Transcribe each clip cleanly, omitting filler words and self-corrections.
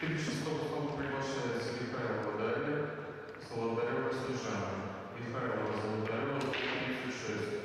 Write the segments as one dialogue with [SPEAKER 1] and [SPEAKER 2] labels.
[SPEAKER 1] 3600 стол приглашается Михайлова Дарья, Солодарева Снежана. Михайлова Солодарева 36.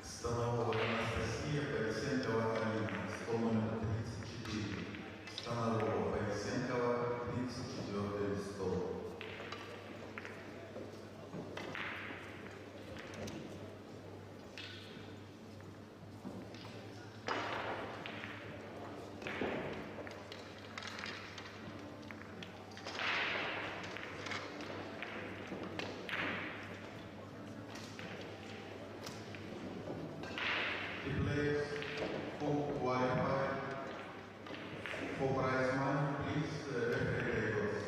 [SPEAKER 2] Станарова Анастасия, Борисенкова Алина, стол номер 34. Станарова Борисенкова, 34 стол. The players who qualified for prize money, please referee tables.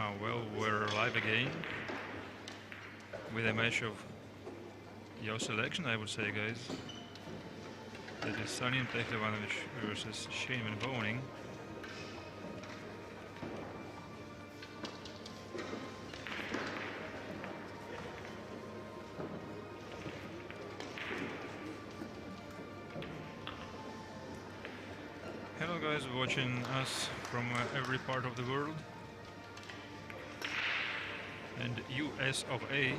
[SPEAKER 3] Well, we're live again with a match of your selection, I would say, guys. That is Sanin Pehlivanovic versus Shane Van Boening. Hello guys watching us from every part of the world. And US of A.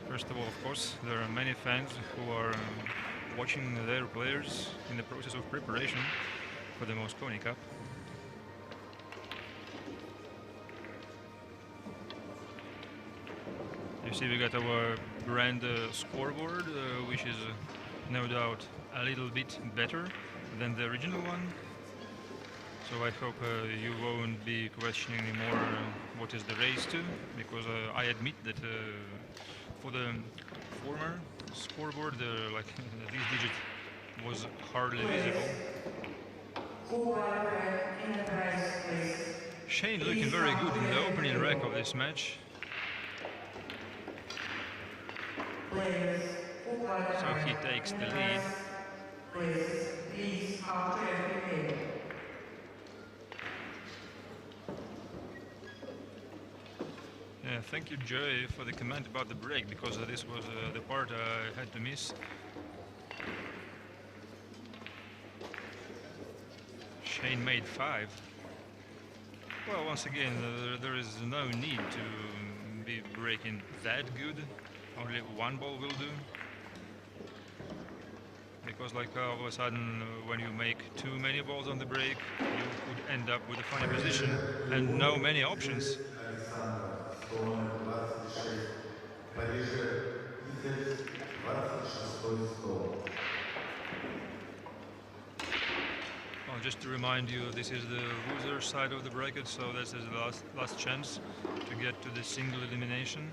[SPEAKER 3] First of all, of course, there are many fans who are watching their players in the process of preparation for the Mosconi Cup. You see, we got our brand scoreboard, which is no doubt a little bit better than the original one. So I hope you won't be questioning anymore what is the race to, because I admit that for the former scoreboard, like this digit was hardly visible. Shane looking very good in the opening rack of this match. So he takes the lead. Yeah, thank you, Joey, for the comment about the break, because this was the part I had to miss. Shane made 5. Well, once again, there is no need to be breaking that good. Only one ball will do. Because like all of a sudden, when you make too many balls on the break, you could end up with a funny position and no many options. Well, just to remind you, this is the loser side of the bracket, so this is the last chance to get to the single elimination.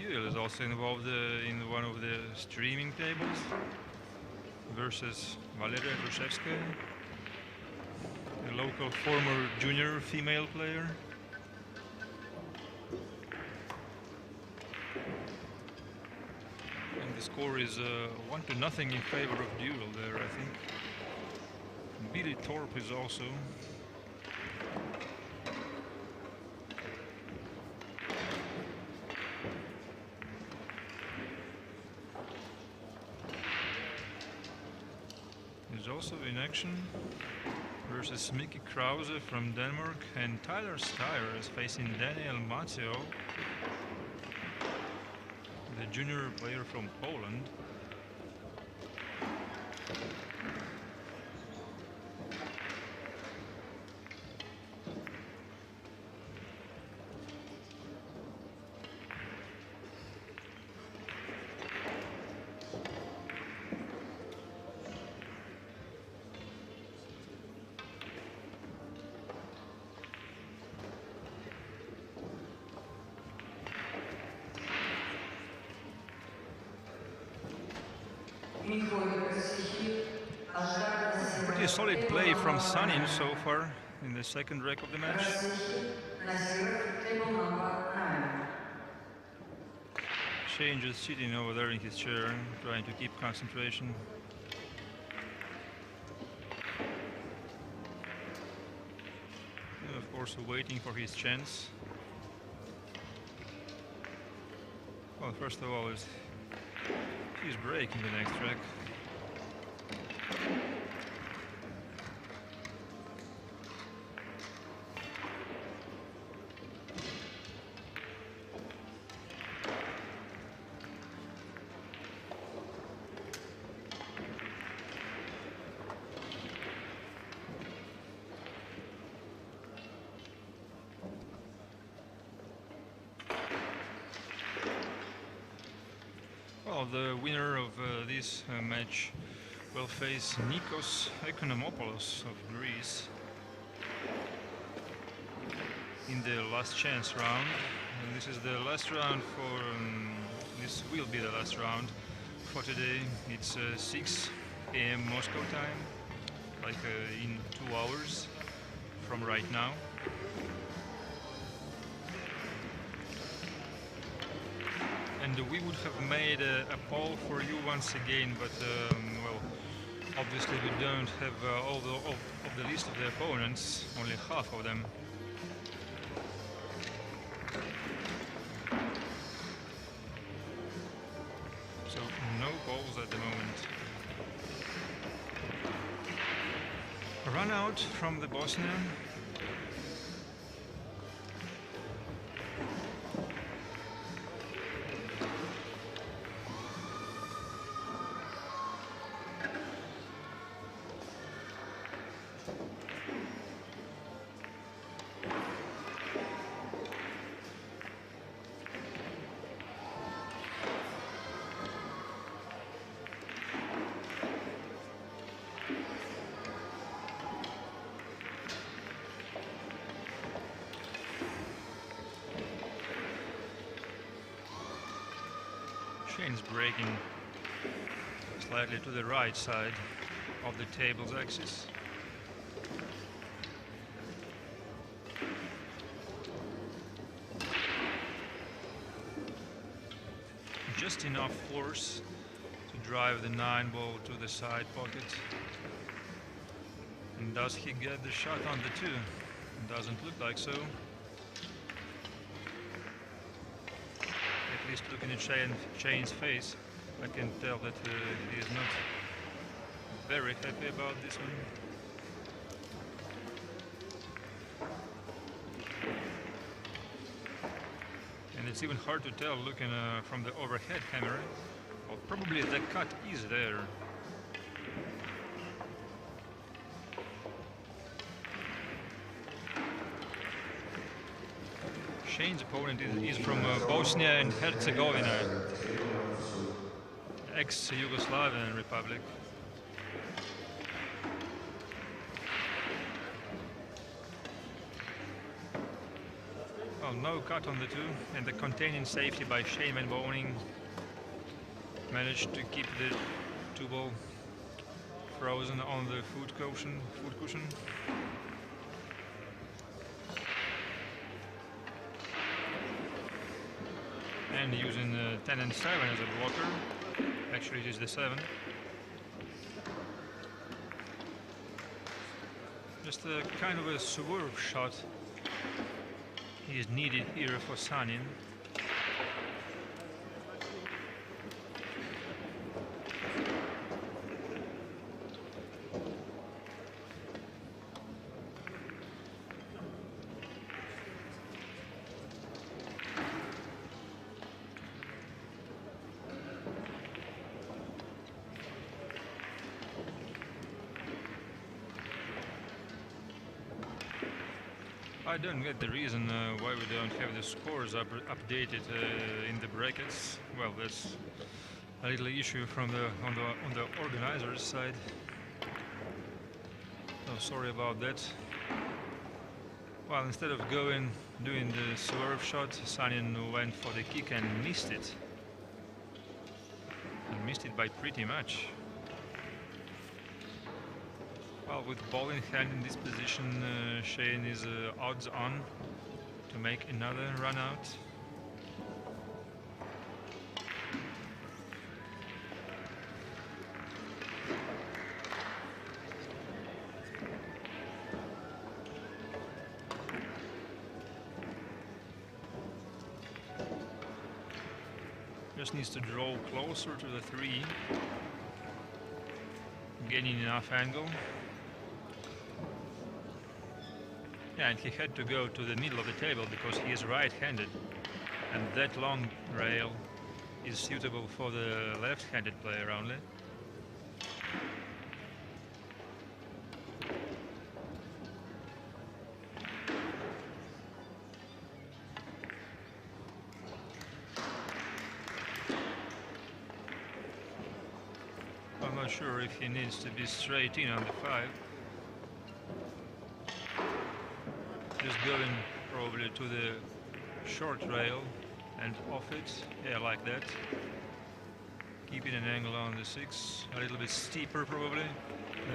[SPEAKER 3] Duel is also involved in one of the streaming tables versus Valeria Grushevskaya, a local former junior female player. And the score is 1-0 in favor of Duel there, I think. Billy Thorpe is also. Also in action versus Mickey Krause from Denmark, and Tyler Steyer is facing Daniel Macio, the junior player from Poland. Pretty solid play from Sanin so far in the second rack of the match. Shane just sitting over there in his chair, trying to keep concentration. And of course, waiting for his chance. Well, first of all, he's breaking the next track. Now the winner of this match will face Nikos Ekonomopoulos of Greece in the last chance round. And this is the last round for this will be the last round for today. It's 6 a.m. Moscow time, like in 2 hours from right now. And we would have made a poll for you once again, but well, obviously we don't have all of the list of the opponents, only half of them. So no polls at the moment. Run out from the Bosnian. Shane's breaking slightly to the right side of the table's axis. Just enough force to drive the 9 ball to the side pocket. And does he get the shot on the 2? Doesn't look like so. At least looking at Shane's face, I can tell that he is not very happy about this one. And it's even hard to tell looking from the overhead camera. Well, probably the cut is there. Shane's opponent is from Bosnia and Herzegovina, ex-Yugoslavian Republic. Well, no cut on the 2, and the containing safety by Shane Van Boening managed to keep the 2 ball frozen on the foot cushion. And using 10 and 7 as a blocker. Actually, it is the 7. Just a kind of a swerve shot is needed here for Sanin. I don't get the reason why we don't have the scores updated in the brackets. Well, that's a little issue from on the organizers' side. So sorry about that. Well, instead of doing the swerve shot, Sanin went for the kick and missed it. And missed it by pretty much. Well, with ball in hand in this position, Shane is odds on to make another run out. Just needs to draw closer to the 3, gaining enough angle. Yeah, and he had to go to the middle of the table because he is right-handed, and that long rail is suitable for the left-handed player only. not sure if he needs to be straight in on the 5. Just going probably to the short rail and off it. Yeah, like that. Keeping an angle on the 6, a little bit steeper probably.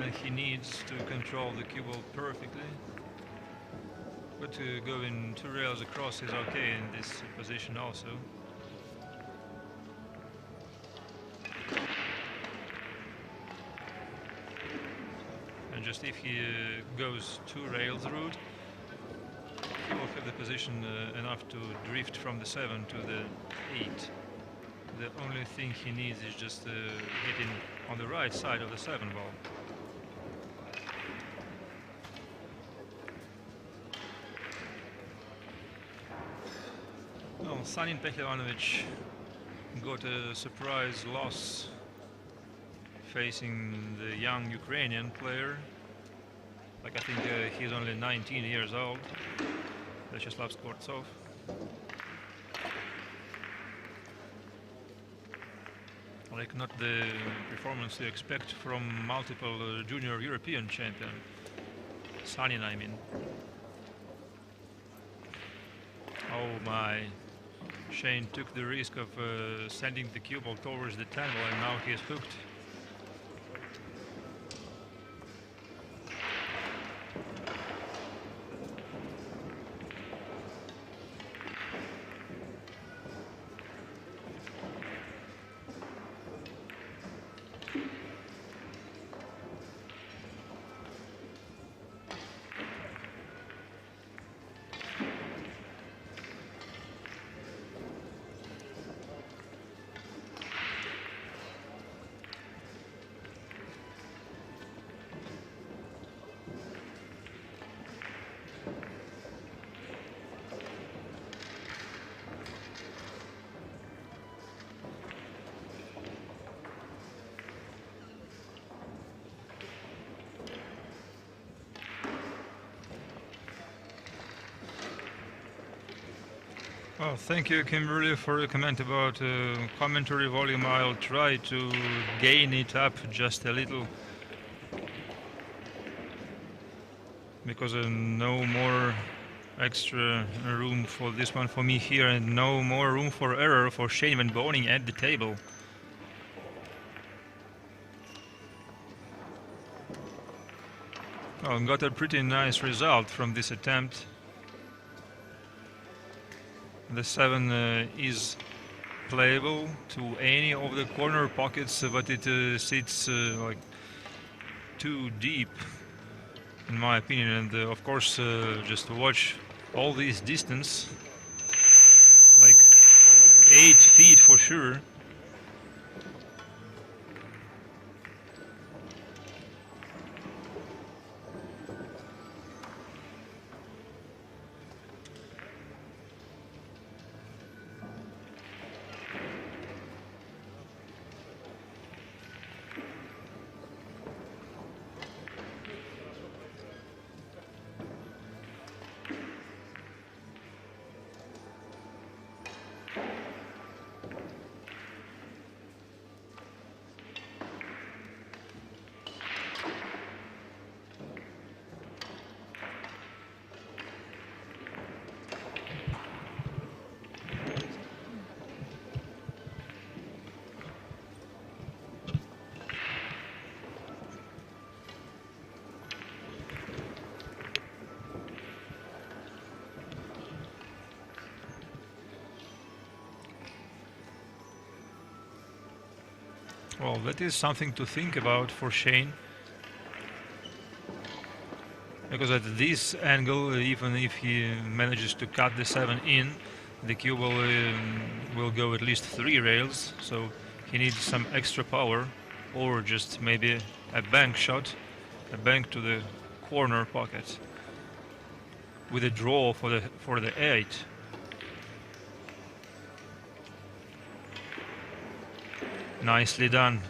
[SPEAKER 3] And he needs to control the cue ball perfectly. But going 2 rails across is okay in this position also. And just if he goes 2 rails route, he will have the position enough to drift from the 7 to the 8. The only thing he needs is just getting on the right side of the 7 ball. Well, Sanin Pehlivanovic got a surprise loss facing the young Ukrainian player. Like, I think he's only 19 years old, Vyacheslav Skvortsov. Like, not the performance you expect from multiple junior European champion. Sanin, I mean. Oh my. Shane took the risk of sending the cue ball towards the 10 ball, and now he is hooked. Well, thank you, Kimberly, for your comment about commentary volume. I'll try to gain it up just a little, because no more extra room for this one for me here, and no more room for error for Shane Van Boening at the table. Well, got a pretty nice result from this attempt. The 7 is playable to any of the corner pockets, but it sits like too deep, in my opinion. And of course, just to watch all this distance, like 8 feet for sure. Well, that is something to think about for Shane, because at this angle, even if he manages to cut the 7 in, the cue ball will go at least 3 rails, so he needs some extra power, or just maybe a bank shot, a bank to the corner pocket with a draw for the 8. Nicely done.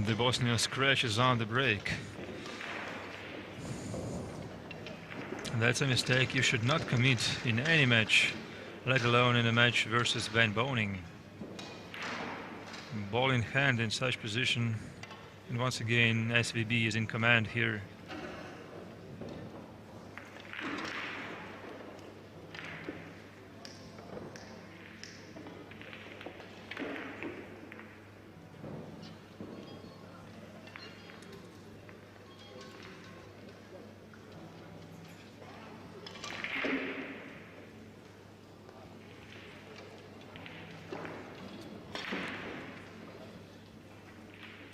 [SPEAKER 3] The Bosnia scratches on the break. That's a mistake you should not commit in any match, let alone in a match versus Van Boning. Ball in hand in such position, and once again SVB is in command here.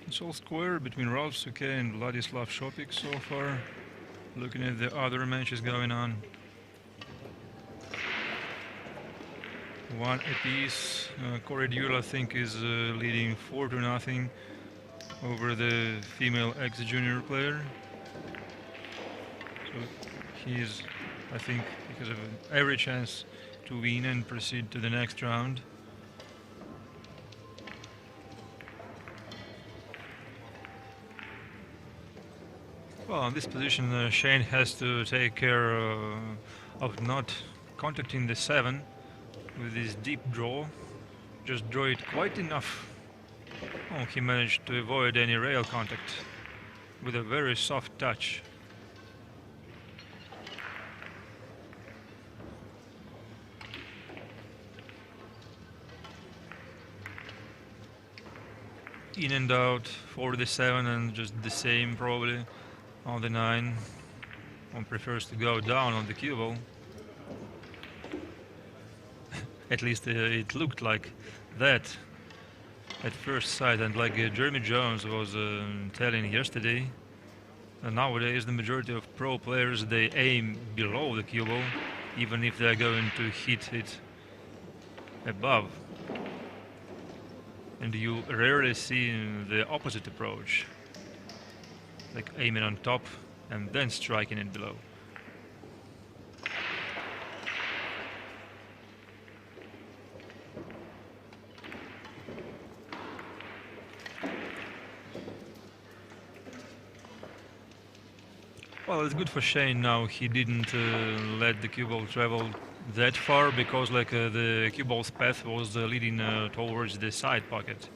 [SPEAKER 3] It's all square between Ralph Suke and Vladislav Šopik so far. Looking at the other matches going on. One apiece. Corey Dewar, I think, is leading 4-0 over the female ex-junior player. So he's, I think, because of every chance to win and proceed to the next round. Well, in this position, Shane has to take care of not contacting the 7 with his deep draw. Just draw it quite enough. Oh, he managed to avoid any rail contact with a very soft touch. In and out for the 7 and just the same probably on the 9. One prefers to go down on the cue ball. At least it looked like that at first sight, and like Jeremy Jones was telling yesterday, nowadays the majority of pro players, they aim below the cue ball even if they're going to hit it above. And you rarely see the opposite approach, like aiming on top and then striking it below. Well, it's good for Shane now. He didn't let the cue ball travel that far because the cue ball's path was leading towards the side pocket.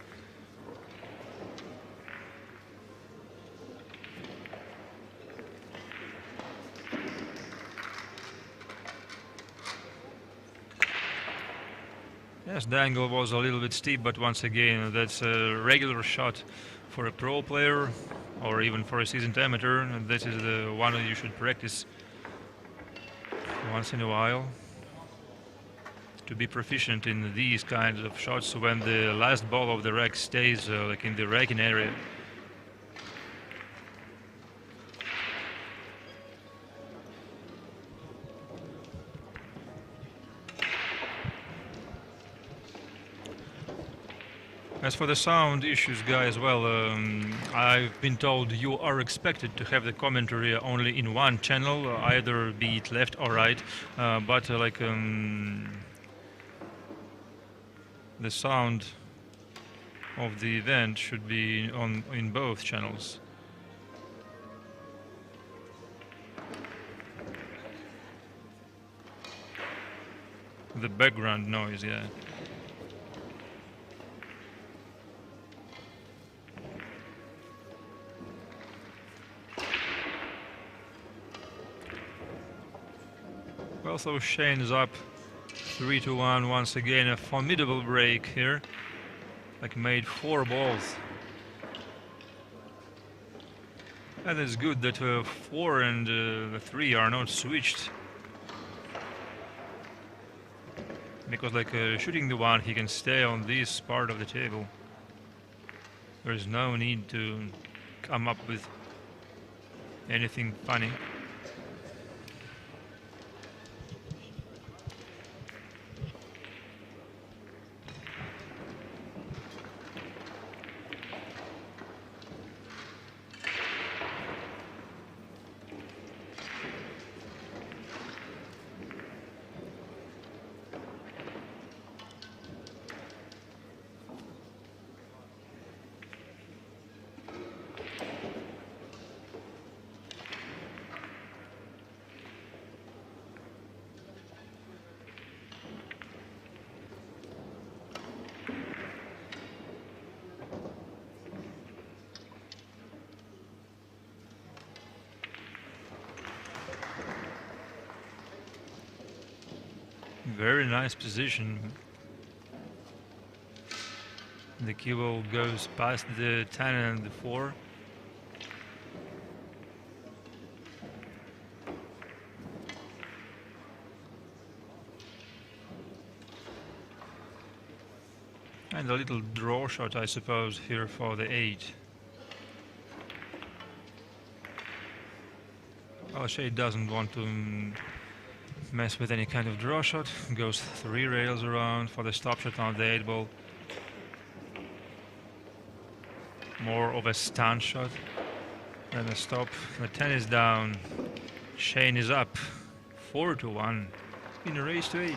[SPEAKER 3] Yes, the angle was a little bit steep, but once again, that's a regular shot for a pro player or even for a seasoned amateur. And this is the one that you should practice once in a while to be proficient in these kinds of shots when the last ball of the rack stays like in the racking area. As for the sound issues, guys, well, I've been told you are expected to have the commentary only in one channel, either be it left or right, but the sound of the event should be in both channels. The background noise, yeah. Well, so Shane is up 3-1 once again. A formidable break here. Like made 4 balls. And it's good that 4 and 3 are not switched. Because shooting the 1, he can stay on this part of the table. There is no need to come up with anything funny. Very nice position. The cue ball goes past the 10 and the 4. And a little draw shot, I suppose, here for the 8. Shea doesn't want to mess with any kind of draw shot. Goes 3 rails around for the stop shot on the 8 ball. More of a stun shot than a stop. The 10 is down. Shane is up 4-1 in a race to 8.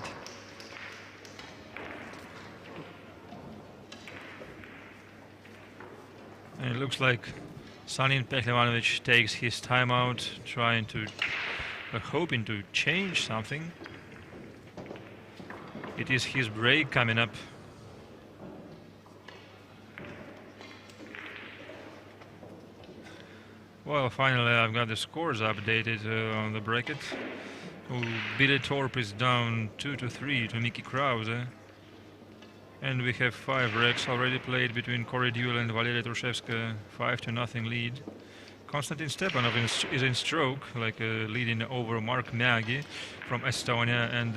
[SPEAKER 3] And it looks like Sanin Pehlevanovic takes his timeout, trying to, hoping to change something. It is his break coming up. Well, finally I've got the scores updated on the bracket. Billy Torp is down 2-3 to Mickey Krause. And we have 5 wrecks already played between Corey Dewell and Valeria Trushevska, 5-0 lead. Konstantin Stepanov is in stroke, leading over Mark Mägi from Estonia, and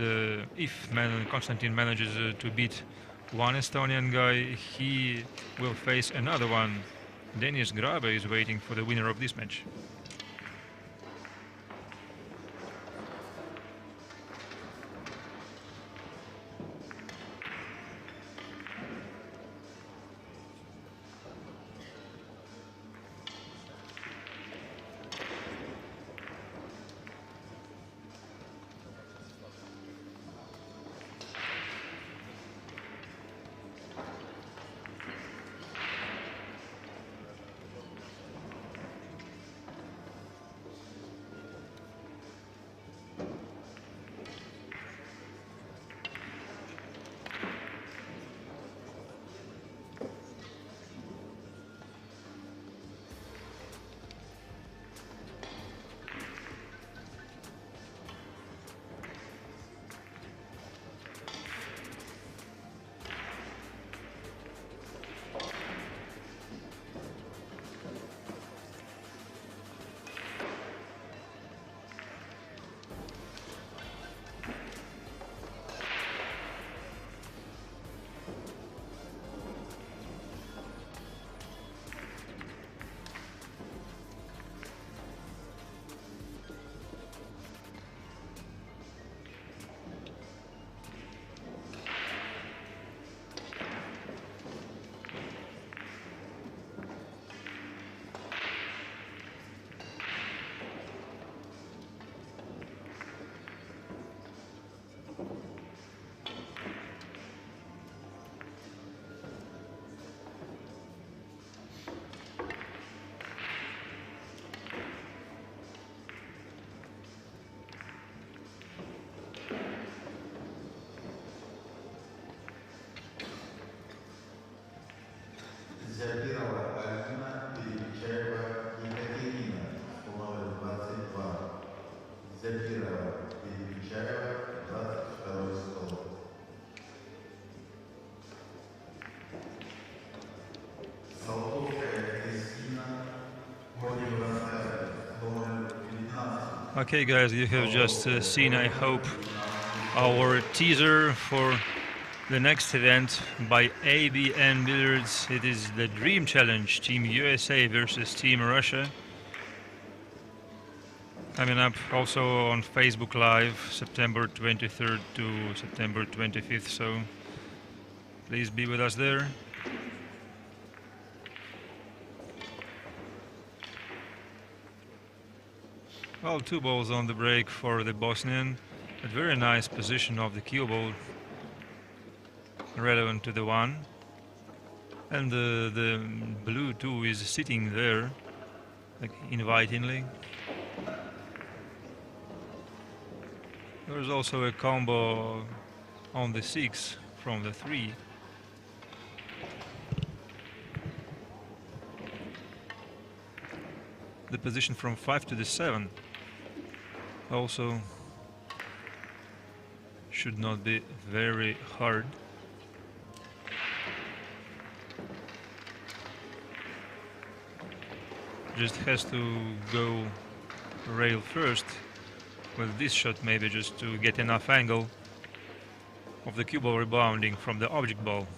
[SPEAKER 3] if Konstantin manages to beat one Estonian guy, he will face another one. Denis Grabe is waiting for the winner of this match.
[SPEAKER 2] Забирова Алина, Перепечаева Екатерина, номер 22. Забирова Перепечаева, 22 стол. Соловская Кристина, номер 15.
[SPEAKER 3] Okay, guys, you have just seen, I hope, our teaser for the next event by ABN Billiards. It is the Dream Challenge, Team USA versus Team Russia. Coming up also on Facebook Live, September 23rd to September 25th, so please be with us there. Well, 2 balls on the break for the Bosnian. A very nice position of the cue ball, relevant to the 1. And the blue 2 is sitting there, invitingly. There's also a combo on the 6 from the 3. The position from 5 to the 7 also should not be very hard. Just has to go rail first with this shot, maybe just to get enough angle of the cue ball rebounding from the object ball.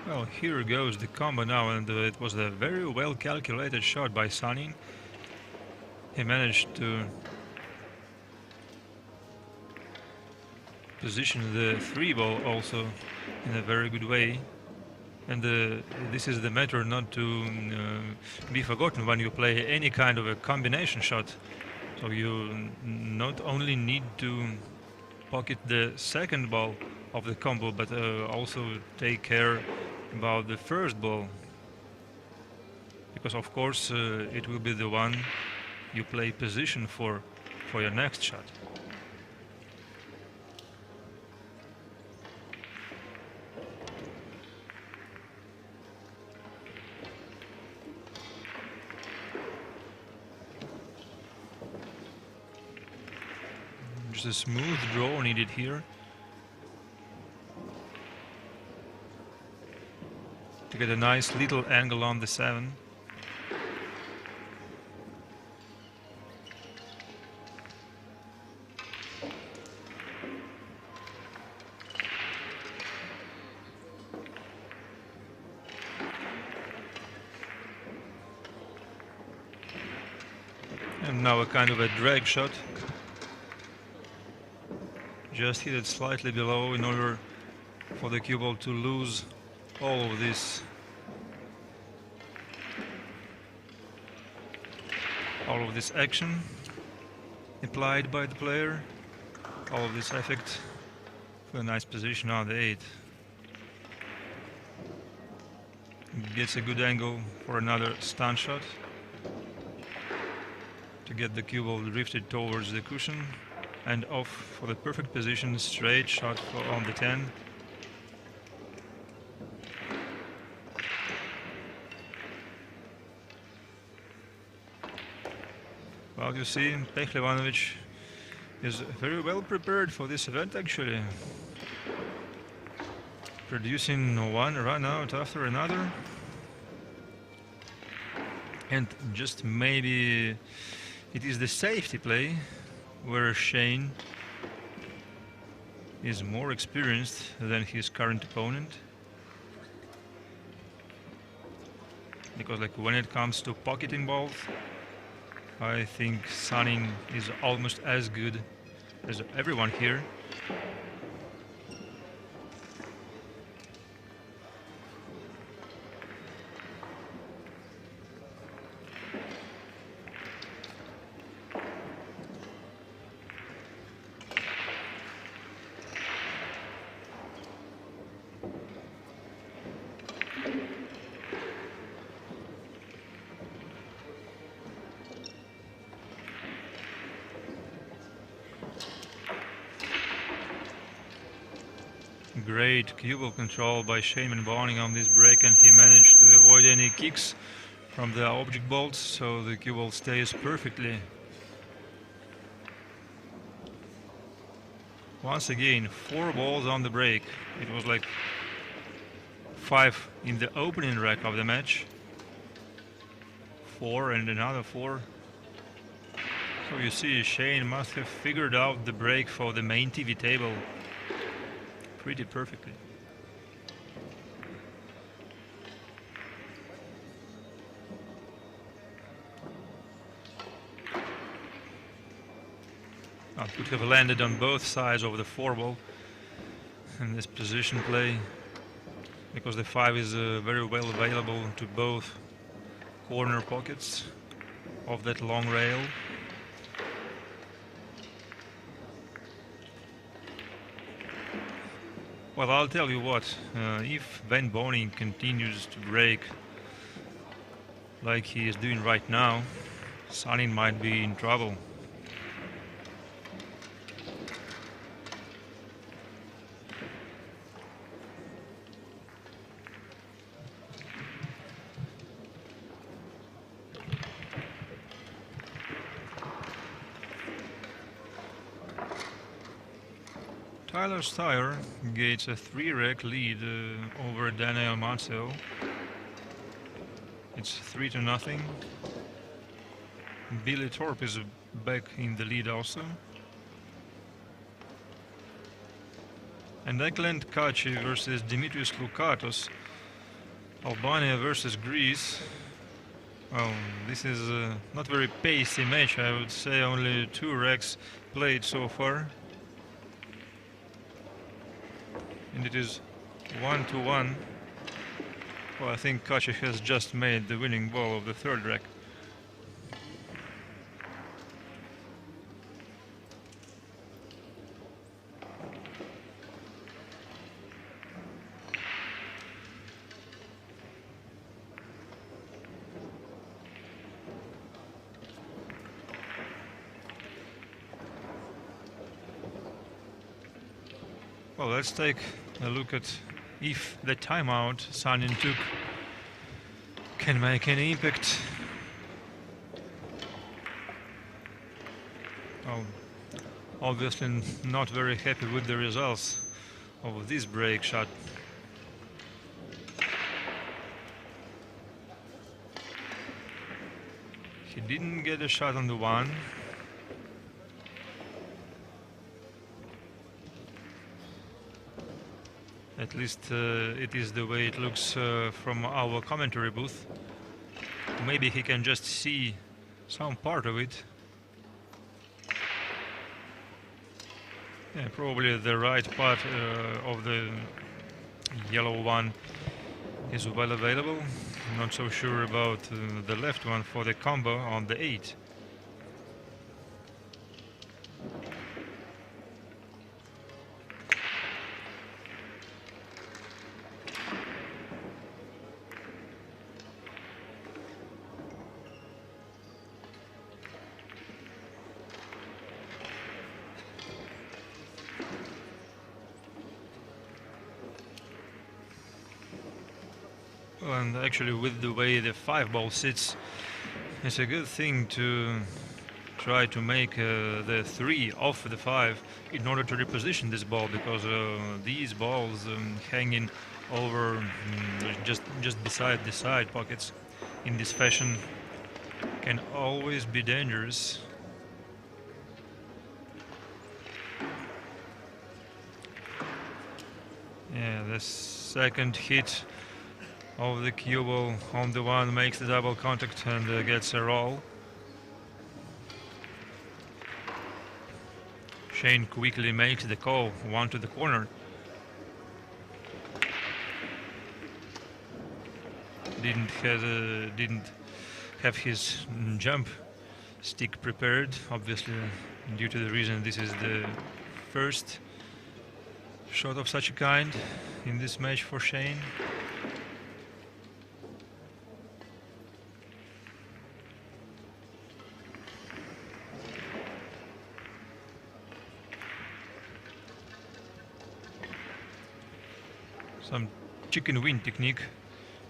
[SPEAKER 3] Well, here goes the combo now, and it was a very well calculated shot by Sanin. He managed to position the 3 ball also in a very good way. And this is the matter not to be forgotten when you play any kind of a combination shot. So you not only need to pocket the second ball of the combo, but also take care about the first ball, because of course it will be the one you play position for your next shot. Just a smooth draw needed here to get a nice little angle on the 7. And now a kind of a drag shot. Just hit it slightly below in order for the cue ball to lose all of this action applied by the player, all of this effect for a nice position on the 8. Gets a good angle for another stun shot to get the cue ball drifted towards the cushion and off for the perfect position, straight shot on the 10. Well, you see, Pehlivanovic is very well prepared for this event actually. Producing one run out after another. And just maybe it is the safety play where Shane is more experienced than his current opponent. Because like when it comes to pocketing balls, I think Sanin is almost as good as everyone here. Great cue ball control by Shaman Barning on this break, and he managed to avoid any kicks from the object bolts, so the cue ball stays perfectly. Once again, 4 balls on the break. It was like 5 in the opening rack of the match. 4 and another 4. So you see, Shane must have figured out the break for the main TV table pretty perfectly. Could have landed on both sides of the 4 ball in this position play, because the 5 is very well available to both corner pockets of that long rail. Well, I'll tell you what, if Van Boning continues to break like he is doing right now, Sanin might be in trouble. Tyler Steyer gets a 3-rec lead over Daniel Mansell. It's 3-0. Billy Thorpe is back in the lead also. And Ekland Kaci versus Dimitrios Loukatos. Albania versus Greece. Well, this is not very pacey match, I would say. Only 2 recs played so far. And it is 1-1. Well, I think Kaci has just made the winning ball of the 3rd rec. Well, let's take a look at if the timeout Sanin took can make any impact. Oh, obviously not very happy with the results of this break shot. He didn't get a shot on the 1. At least it is the way it looks from our commentary booth. Maybe he can just see some part of it. Yeah, probably the right part of the yellow one is well available. Not so sure about the left one for the combo on the 8. And actually, with the way the 5-ball sits, it's a good thing to try to make the 3 off the 5 in order to reposition this ball, because these balls hanging over just beside the side pockets in this fashion can always be dangerous. Yeah, the second hit of the cue ball on the 1 makes the double contact and gets a roll. Shane quickly makes the call, 1 to the corner. Didn't have his jump stick prepared, obviously due to the reason this is the first shot of such a kind in this match for Shane. Some chicken wing technique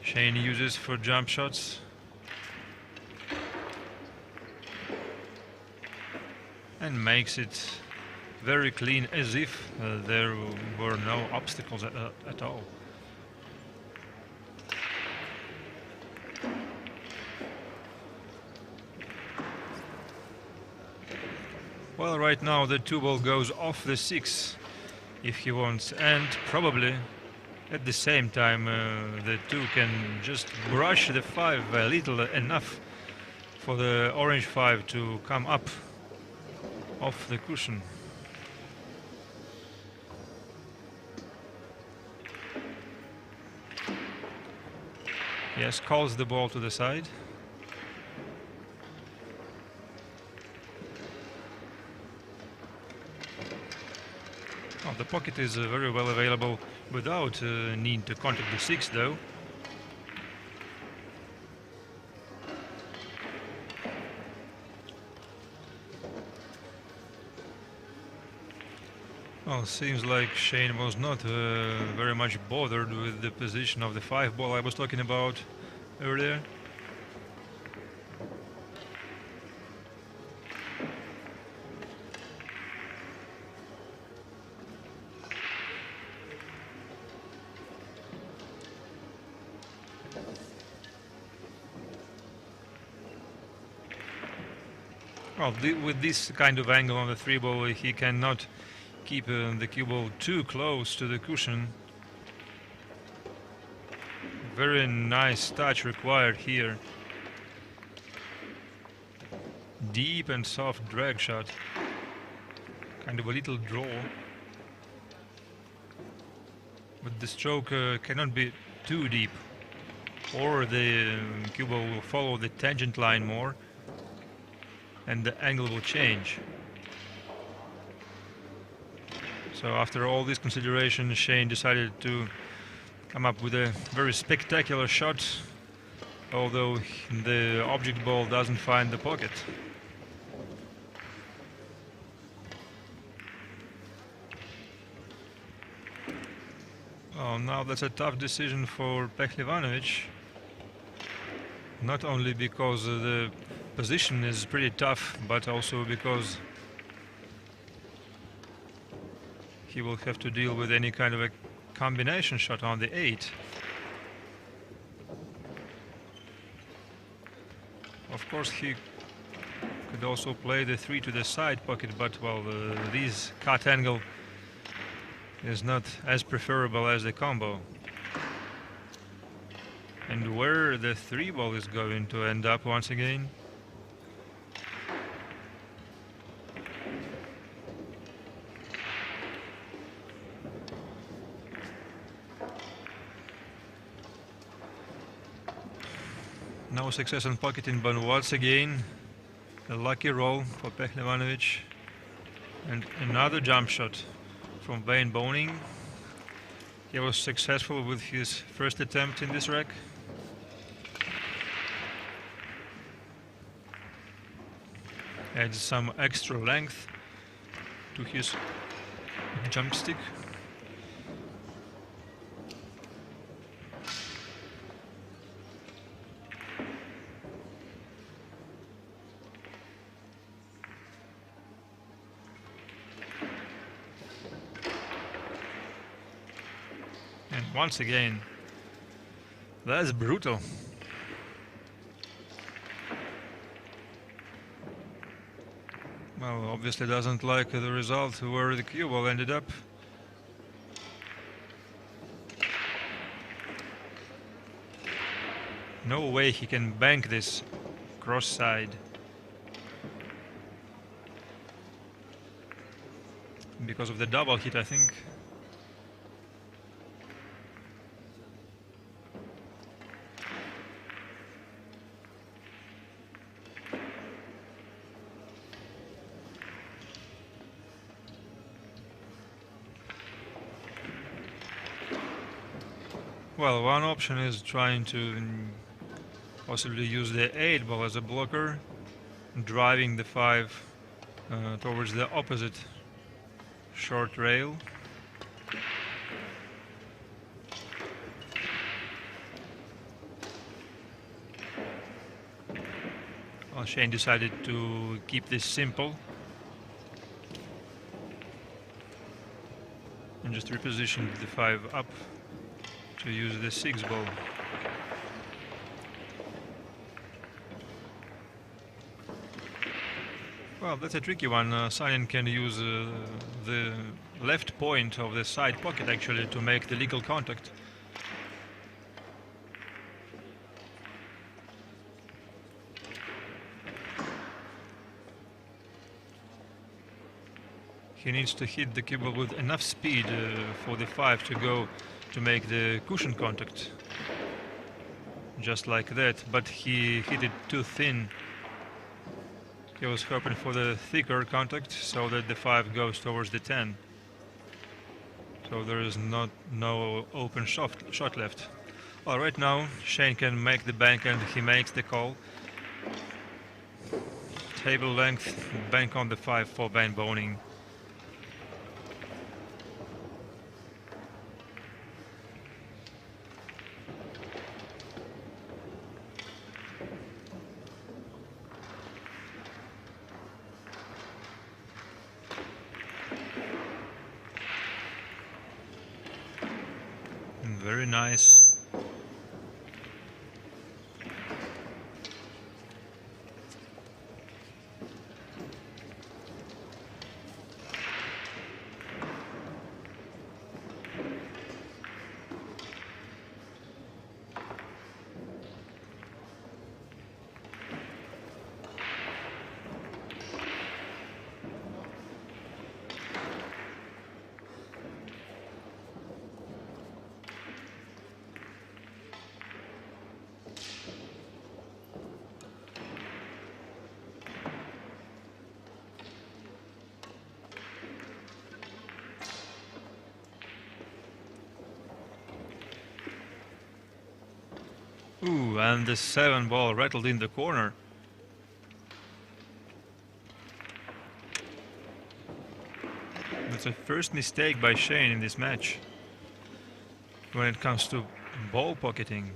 [SPEAKER 3] Shane uses for jump shots. And makes it very clean, as if there were no obstacles at all. Well, right now the 2 ball goes off the 6 if he wants, and probably at the same time the 2 can just brush the 5 a little enough for the orange 5 to come up off the cushion. Yes, calls the ball to the side. Oh, The pocket is very well available without need to contact the 6 though. Well, seems like Shane was not very much bothered with the position of the 5 ball I was talking about earlier. Well, with this kind of angle on the 3 ball, he cannot keep the cue ball too close to the cushion. Very nice touch required here. Deep and soft drag shot. Kind of a little draw. But the stroke cannot be too deep, or the cue ball will follow the tangent line more and the angle will change. So after all these considerations, Shane decided to come up with a very spectacular shot, although the object ball doesn't find the pocket. Oh, now that's a tough decision for Pehlivanovic. Not only because the position is pretty tough, but also because he will have to deal with any kind of a combination shot on the 8. Of course, he could also play the 3 to the side pocket, but well, this cut angle is not as preferable as the combo. And where the 3 ball is going to end up once again? No success on pocketing, but once again a lucky roll for Pehlivanovic. And another jump shot from Wayne Boning. He was successful with his first attempt in this rack. Adds some extra length to his jump stick. And once again, that's brutal. Well, obviously doesn't like the result where the cue ball ended up. No way he can bank this cross side. Because of the double hit, I think. Well, one option is trying to possibly use the 8 ball as a blocker, driving the 5 towards the opposite short rail. Well, Shane decided to keep this simple and just reposition the 5 up to use the 6 ball. Well, that's a tricky one. Sanin can use the left point of the side pocket actually to make the legal contact. He needs to hit the cue ball with enough speed for the 5 to go to make the cushion contact. Just like that, but he hit it too thin. He was hoping for the thicker contact so that the 5 goes towards the 10. So there is no open shot left. Well, right now Shane can make the bank and he makes the call. Table length, bank on the 5 for Ben Boning. Very nice. Ooh, and the 7 ball rattled in the corner. That's the first mistake by Shane in this match when it comes to ball pocketing.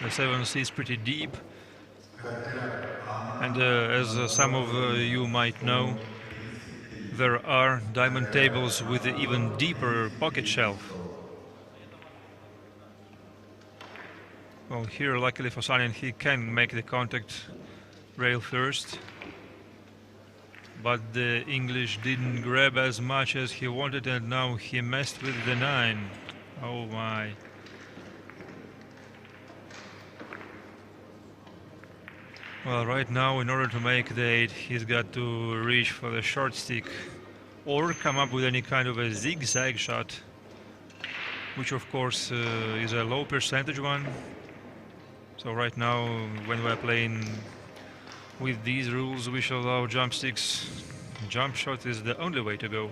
[SPEAKER 3] The 7 is pretty deep, and as some of you might know, there are diamond tables with an even deeper pocket shelf. Well, here luckily for Sanin he can make the contact rail first, but the English didn't grab as much as he wanted, and now he messed with the 9. Oh my. Well, right now in order to make the 8 he's got to reach for the short stick or come up with any kind of a zigzag shot, which of course is a low percentage one. So right now when we're playing with these rules we shall allow jump sticks. Jump shot is the only way to go.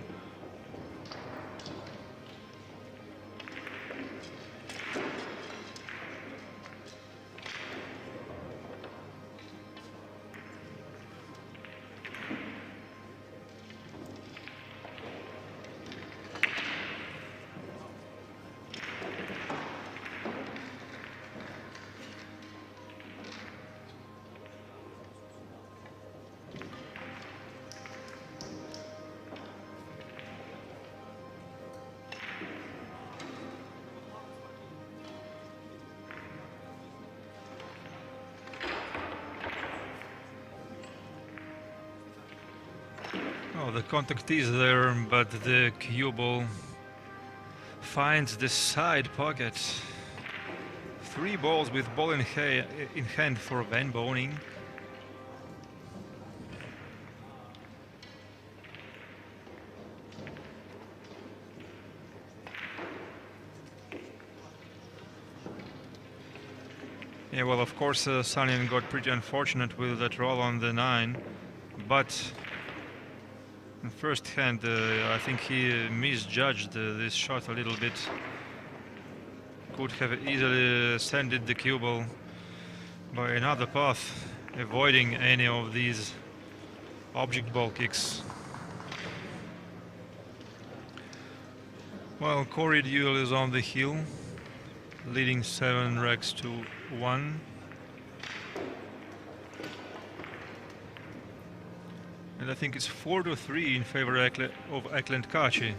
[SPEAKER 3] Oh, the contact is there, but the cue ball finds the side pocket. 3 balls with ball in hand for Ben Boning. Yeah, well, of course, Sanin got pretty unfortunate with that roll on the 9, but in first hand, I think he misjudged this shot a little bit. Could have easily sent the cue ball by another path, avoiding any of these object ball kicks. Well, Corey Duel is on the hill, leading 7 racks to 1. And I think it's 4-3 in favor of Ekland Kaci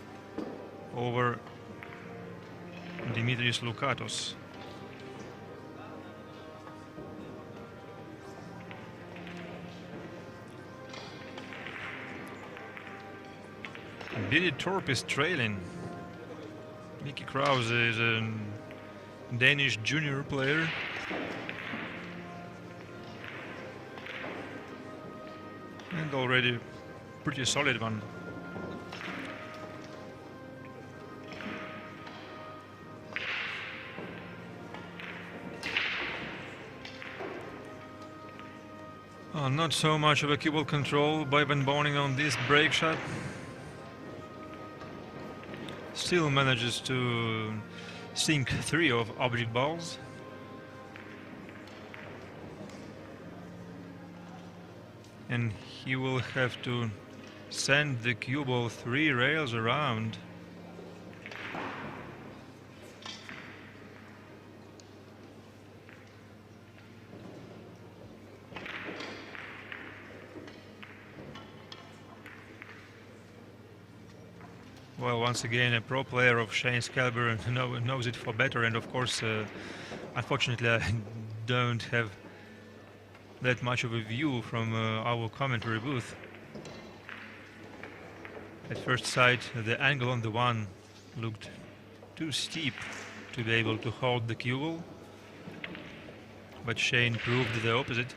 [SPEAKER 3] over Dimitrios Loukatos. Billy Torp is trailing. Nicky Krause is a Danish junior player. And already pretty solid one. Not so much of a cue ball control by Ben Boning on this break shot. still manages to sink 3 of object balls. And he will have to send the cue ball 3 rails around. Well, once again, a pro player of Shane's caliber knows it for better, and of course, unfortunately, I don't have that much of a view from our commentary booth. At first sight, the angle on the one looked too steep to be able to hold the cue ball, but Shane proved the opposite.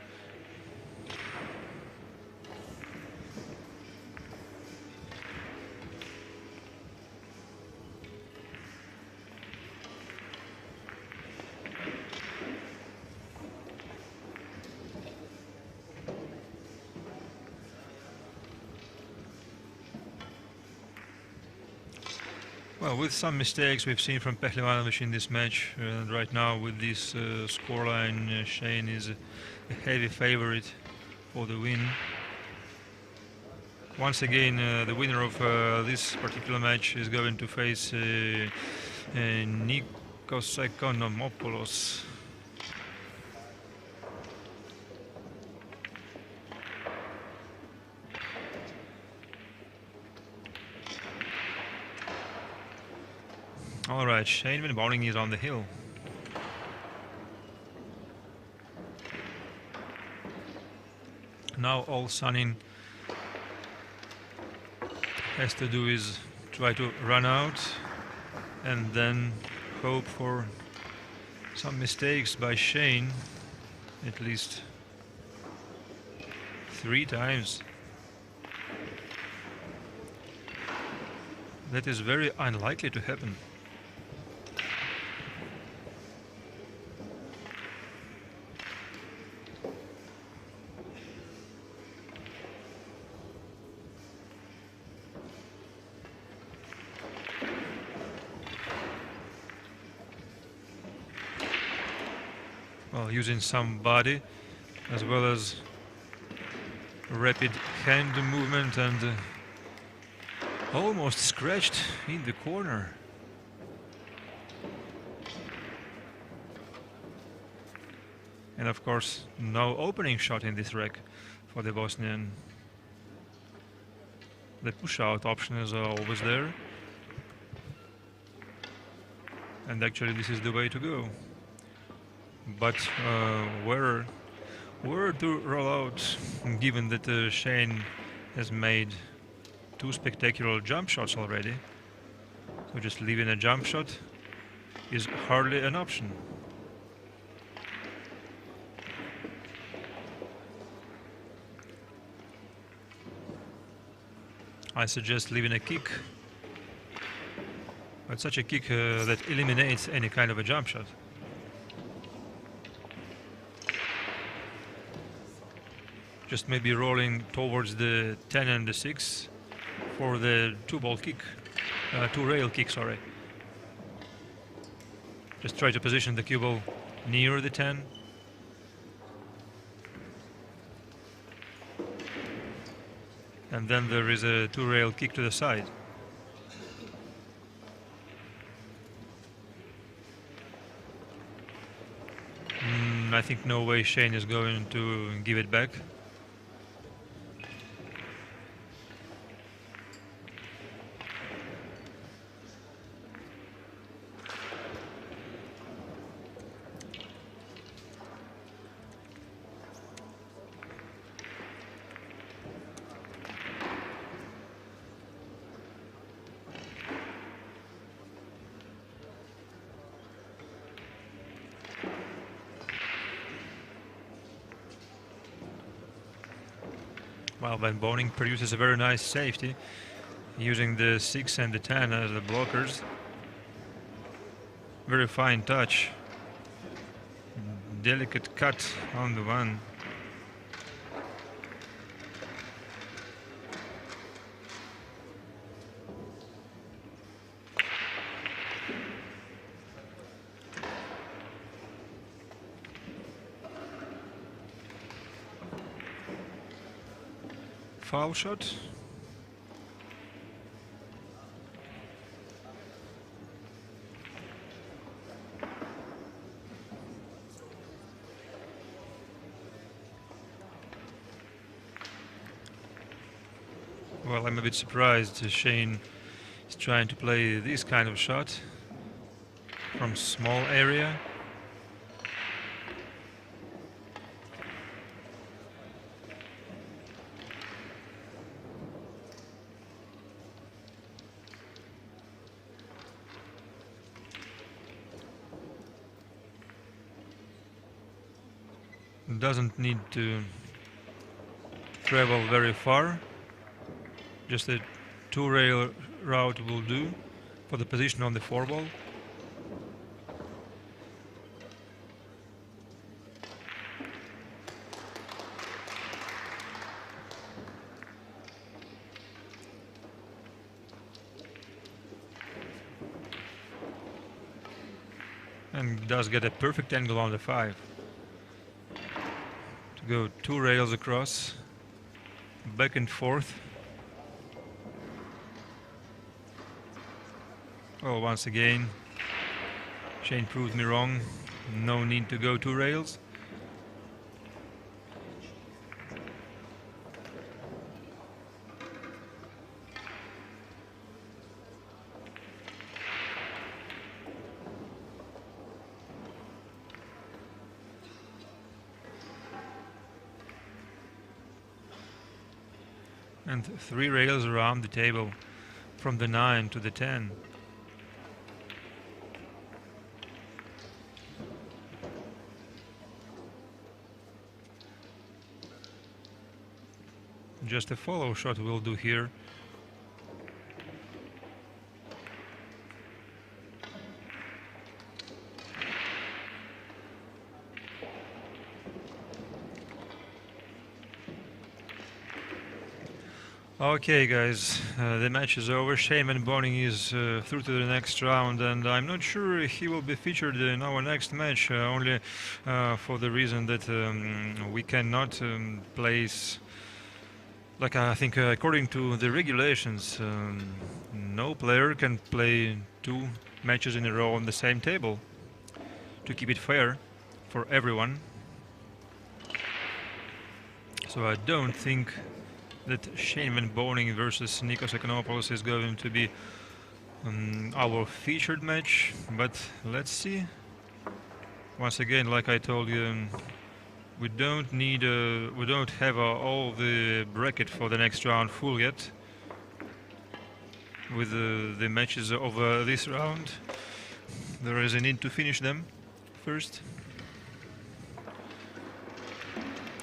[SPEAKER 3] Well, with some mistakes we've seen from Pehlivanovich in this match, and right now with this scoreline, Shane is a heavy favorite for the win. Once again, the winner of this particular match is going to face Nikos Ekonomopoulos. All right, Shane Van Boening is on the hill. Now all Sanin has to do is try to run out and then hope for some mistakes by Shane, at least 3 times. That is very unlikely to happen. Well, using some body as well as rapid hand movement and almost scratched in the corner. And of course, no opening shot in this rack for the Bosnian. The push-out option is always there. And actually this is the way to go. But where to roll out, given that Shane has made 2 spectacular jump shots already? So just leaving a jump shot is hardly an option. I suggest leaving a kick, but such a kick that eliminates any kind of a jump shot. Just maybe rolling towards the 10 and the 6 for the 2-ball kick, 2-rail kick, sorry. Just try to position the cue ball near the 10. And then there is a 2-rail kick to the side. I think no way Shane is going to give it back. Well, Van Boening produces a very nice safety, using the 6 and the 10 as the blockers. Very fine touch. Delicate cut on the one. foul shot. Well, I'm a bit surprised Shane is trying to play this kind of shot from small area. Doesn't need to travel very far. Just a two-rail route will do for the position on the four ball. And does get a perfect angle on the 5. To go 2 rails across, back and forth. Well, once again, Shane proved me wrong. No need to go 2 rails. And 3 rails around the table, from the 9 to the 10. Just a follow shot will do here. Okay, guys, the match is over. Shane Van Boning is through to the next round, and I'm not sure he will be featured in our next match, only for the reason that we cannot place, like I think according to the regulations, no player can play 2 matches in a row on the same table to keep it fair for everyone. So I don't think that Shane Van Boning versus Nikos Ekonopoulos is going to be our featured match, but let's see. Once again, like I told you, we don't have all the bracket for the next round full yet with the matches of this round. There is a need to finish them first.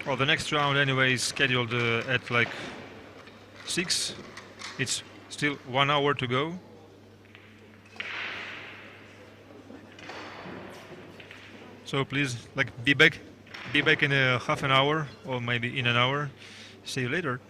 [SPEAKER 3] Well, the next round anyway is scheduled at like 6. It's still 1 hour to go. So please, like, be back in a half an hour or maybe in an hour. See you later.